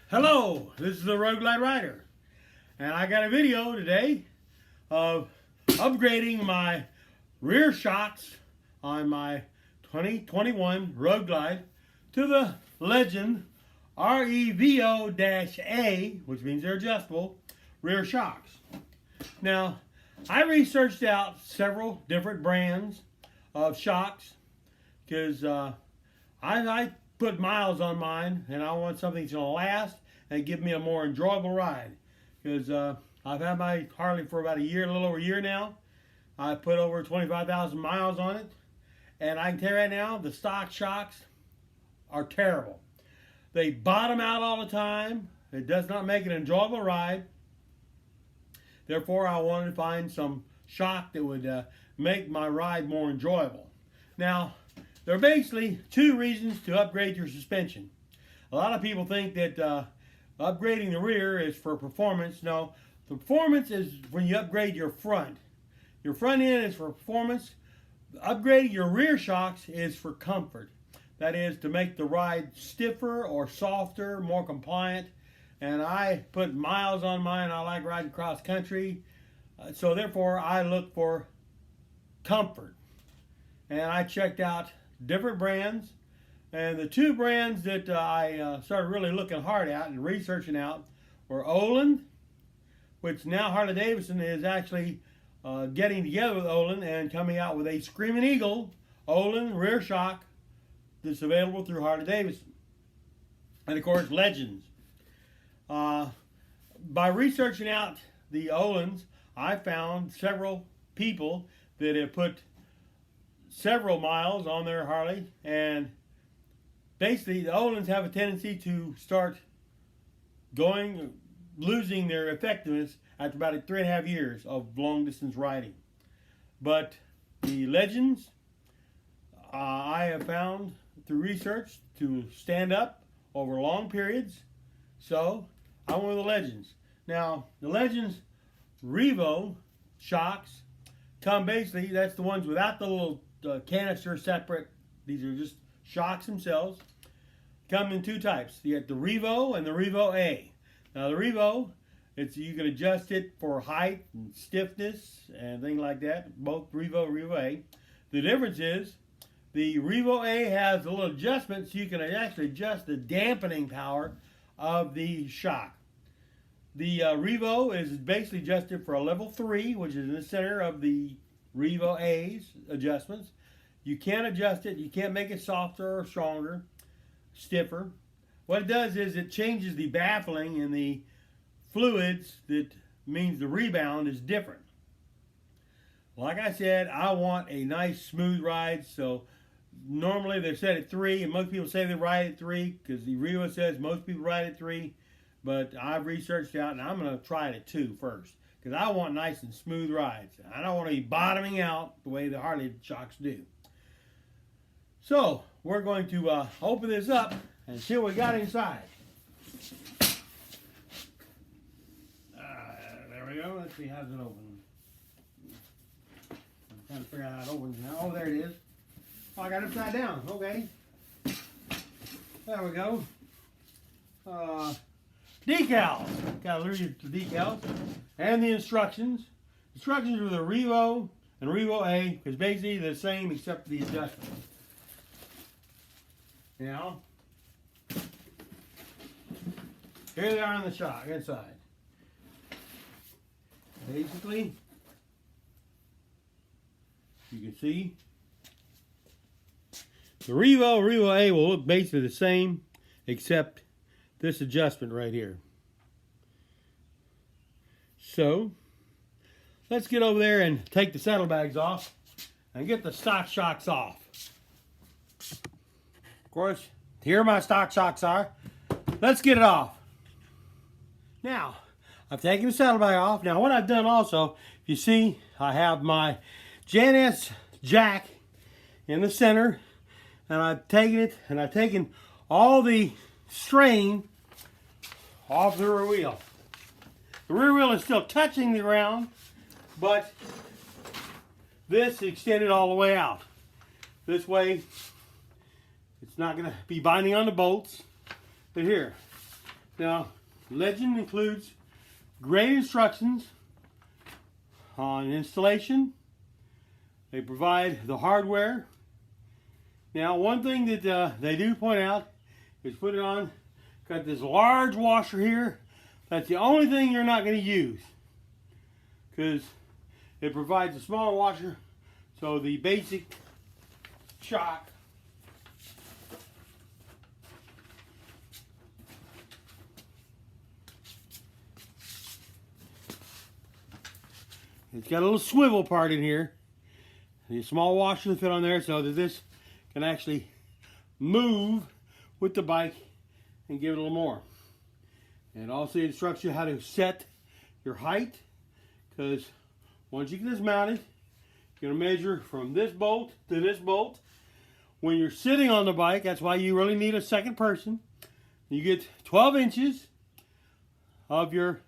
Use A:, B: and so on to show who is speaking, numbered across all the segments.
A: Hello, this is the Road Glide Rider, and I got a video today of upgrading my rear shocks on my 2021 Road Glide to the Legend REVO-A, which means they're adjustable, rear shocks. Now, I researched out several different brands of shocks because I put miles on mine, and I want something that's going to last and give me a more enjoyable ride. Because I've had my Harley for about a little over a year now. I put over 25,000 miles on it, and I can tell you right now, the stock shocks are terrible. They bottom out all the time. It does not make an enjoyable ride. Therefore, I wanted to find some shock that would make my ride more enjoyable. Now, there are basically two reasons to upgrade your suspension. A lot of people think that upgrading the rear is for performance. No, the performance is when you upgrade your front. Your front end is for performance. Upgrading your rear shocks is for comfort. That is to make the ride stiffer or softer, more compliant. And I put miles on mine. I like riding cross country. So therefore, I look for comfort. And I checked out different brands, and the two brands that I started really looking hard at and researching out were Öhlins, which now Harley Davidson is actually getting together with Öhlins and coming out with a Screaming Eagle Öhlins rear shock that's available through Harley Davidson, and of course Legends. By researching out the Öhlins, I found several people that have put several miles on their Harley, and basically the Öhlins have a tendency to start losing their effectiveness after about 3.5 years of long distance riding. But the Legends, I have found through research to stand up over long periods, so I went with the Legends. Now the Legends Revo shocks come basically, that's the ones without the little canister separate. These are just shocks themselves. Come in two types. You get the REVO and the REVO-A. Now the REVO, you can adjust it for height and stiffness and things like that. Both REVO and REVO-A. The difference is the REVO-A has a little adjustment so you can actually adjust the dampening power of the shock. The REVO is basically adjusted for a level 3, which is in the center of the REVO-A's adjustments. You can't adjust it. You can't make it softer or stronger, stiffer. What it does is it changes the baffling in the fluids. That means the rebound is different. Like I said, I want a nice smooth ride. So normally they're set at 3, and most people say they ride at 3 because the REVO says most people ride at 3. But I've researched out, and I'm going to try it at 2 first, because I want nice and smooth rides. I don't want to be bottoming out the way the Harley shocks do. So we're going to open this up and see what we got inside. There we go. Let's see, how's it open? I'm trying to figure out how it opens now. Oh, there it is. Oh, I got it upside down. Okay. There we go. Decals. Got to read the decals and the instructions. Instructions are the REVO and REVO-A, because basically they're the same except the adjustment. Now, here they are on the shock inside. Basically, you can see the REVO-A will look basically the same except this adjustment right here. So let's get over there and take the saddlebags off and get the stock shocks off. Of course, here my stock shocks are. Let's get it off. Now, I've taken the saddlebag off. Now, what I've done also, you see, I have my JNS jack in the center, and I've taken it, and I've taken all the strain off the rear wheel. The rear wheel is still touching the ground, but this extended all the way out. This way, it's not going to be binding on the bolts. But here, Now, Legend includes great instructions on installation. They provide the hardware. Now, one thing that they do point out is put it on, got this large washer here. That's the only thing you're not going to use, because it provides a smaller washer, so the basic shock it's got a little swivel part in here. The small washer to fit on there so that this can actually move with the bike and give it a little more. And also instructs you how to set your height, because once you get this mounted, you're going to measure from this bolt to this bolt. When you're sitting on the bike, that's why you really need a second person. You get 12 inches of your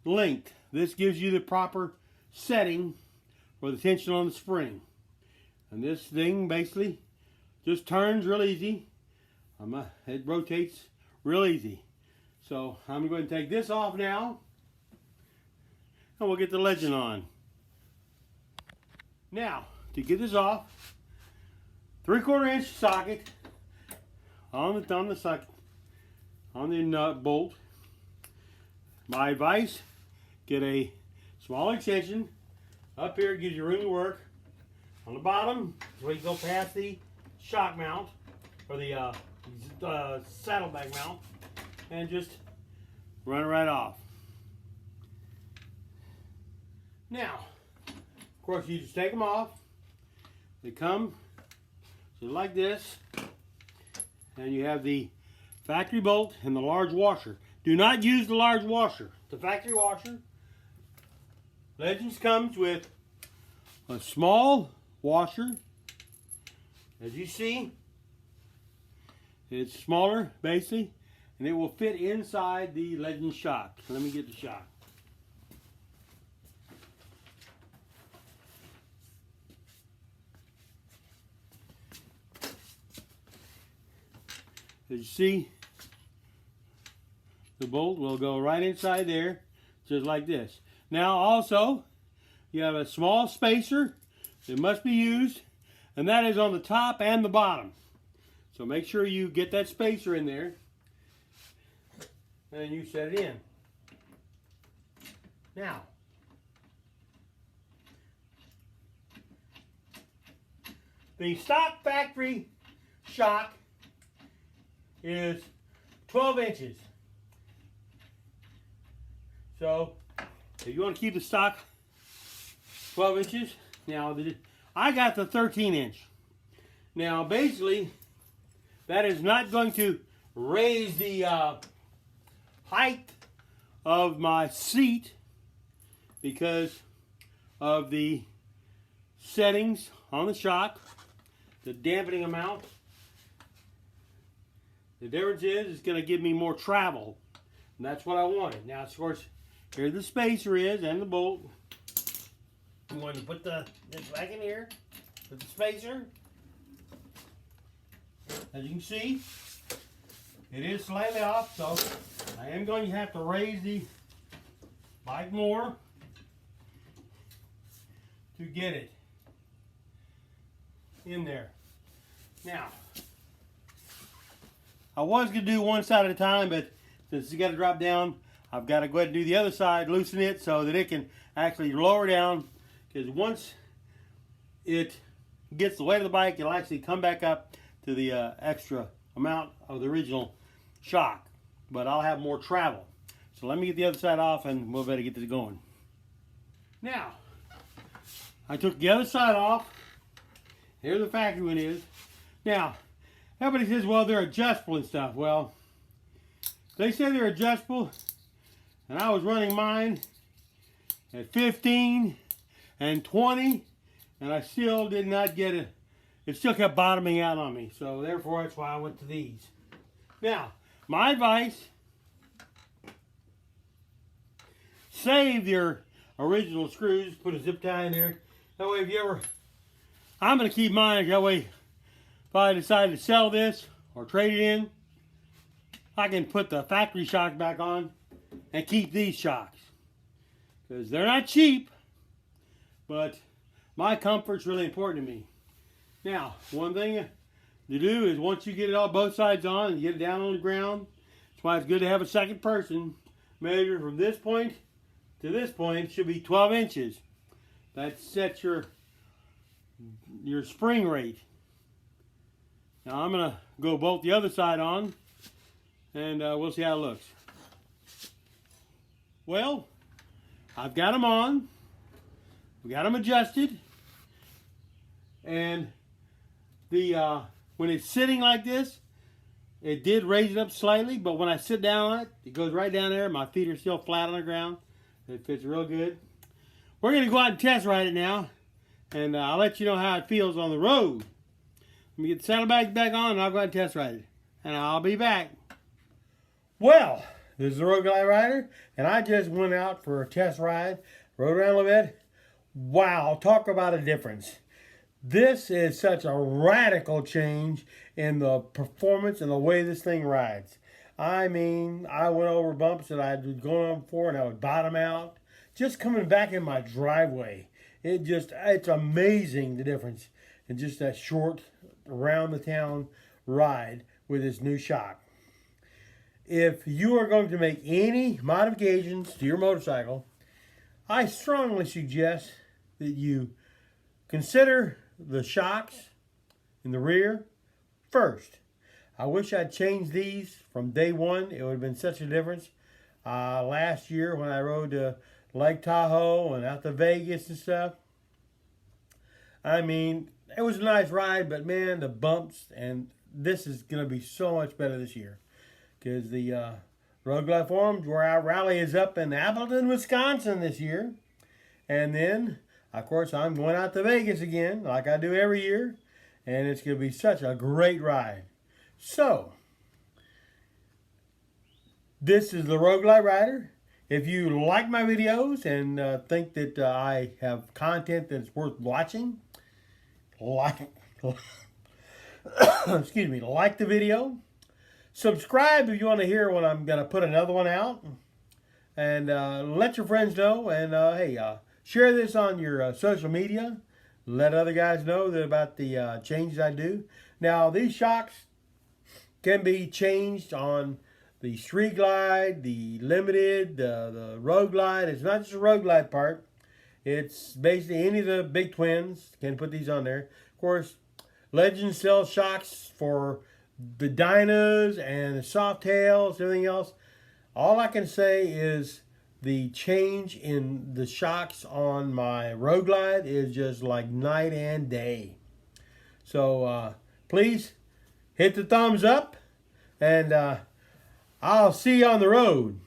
A: length. This gives you the proper setting for the tension on the spring. And this thing basically just turns real easy. It rotates real easy. So I'm going to take this off now, and we'll get the Legend on. Now, to get this off, 3/4 inch socket on the socket, on the nut bolt. My advice: get a small extension. Up here gives you room to work. On the bottom is where you go past the shock mount, or the saddlebag mount, and just run it right off. Now, of course, you just take them off. They come just like this, and you have the factory bolt and the large washer. Do not use the large washer. The factory washer. Legends comes with a small washer. As you see, it's smaller basically, and it will fit inside the Legend shock. Let me get the shock. As you see, the bolt will go right inside there, just like this. Now also, you have a small spacer that must be used, and that is on the top and the bottom. So make sure you get that spacer in there, and you set it in. Now, the stock factory shock is 12 inches. So, if you want to keep the stock 12 inches, now I got the 13 inch. Now, basically, that is not going to raise the height of my seat because of the settings on the shock, the dampening amount. The difference is it's going to give me more travel, and that's what I wanted. Now, of course, here the spacer is and the bolt. I'm going to put this back in here with the spacer. As you can see, it is slightly off, so I am going to have to raise the bike more to get it in there. Now, I was going to do one side at a time, but since it's got to drop down, I've got to go ahead and do the other side, loosen it so that it can actually lower down, because once it gets the weight of the bike, it'll actually come back up to the extra amount of the original shock, but I'll have more travel. So let me get the other side off and we'll better get this going. Now, I took the other side off. Here the factory one is. Now, everybody says, well, they're adjustable and stuff. Well, they say they're adjustable, and I was running mine at 15 and 20, and I still did not get it. It still kept bottoming out on me, so therefore that's why I went to these. Now, my advice: save your original screws, put a zip tie in there. That way, if you ever, I'm going to keep mine. That way, if I decide to sell this or trade it in, I can put the factory shocks back on and keep these shocks. Because they're not cheap, but my comfort's really important to me. Now, one thing to do is once you get it all both sides on and get it down on the ground, that's why it's good to have a second person measure from this point to this point. It should be 12 inches. That sets your spring rate. Now I'm going to go bolt the other side on, and we'll see how it looks. Well, I've got them on. We got them adjusted. And the when it's sitting like this, it did raise it up slightly, but when I sit down on it, it goes right down there. My feet are still flat on the ground. It fits real good. We're going to go out and test ride it now, and I'll let you know how it feels on the road. Let me get the saddlebags back on, and I'll go out and test ride it. And I'll be back. Well, this is the Road Glide Rider, and I just went out for a test ride, rode around a little bit. Wow, talk about a difference. This is such a radical change in the performance and the way this thing rides. I mean, I went over bumps that I'd gone on before and I would bottom out. Just coming back in my driveway, it's amazing the difference in just that short around the town ride with this new shock. If you are going to make any modifications to your motorcycle, I strongly suggest that you consider the shocks in the rear first. I wish I'd changed these from day one. It would have been such a difference. Last year when I rode to Lake Tahoe and out to Vegas and stuff, I mean, it was a nice ride, but man, the bumps, and this is going to be so much better this year. Because the Road Glide Forum, where our rally is up in Appleton, Wisconsin this year. And then, of course, I'm going out to Vegas again, like I do every year. And it's going to be such a great ride. So, this is the Road Glide Rider. If you like my videos and think that I have content that's worth watching, excuse me, like the video. Subscribe if you want to hear when I'm going to put another one out. And let your friends know. And hey, share this on your social media. Let other guys know about the changes I do. Now, these shocks can be changed on the Street Glide, the Limited, the Road Glide. It's not just the Road Glide part. It's basically any of the big twins can put these on there. Of course, Legend sells shocks for the Dynas and the Softails, everything else. All I can say is the change in the shocks on my Road Glide is just like night and day. So please hit the thumbs up, and I'll see you on the road.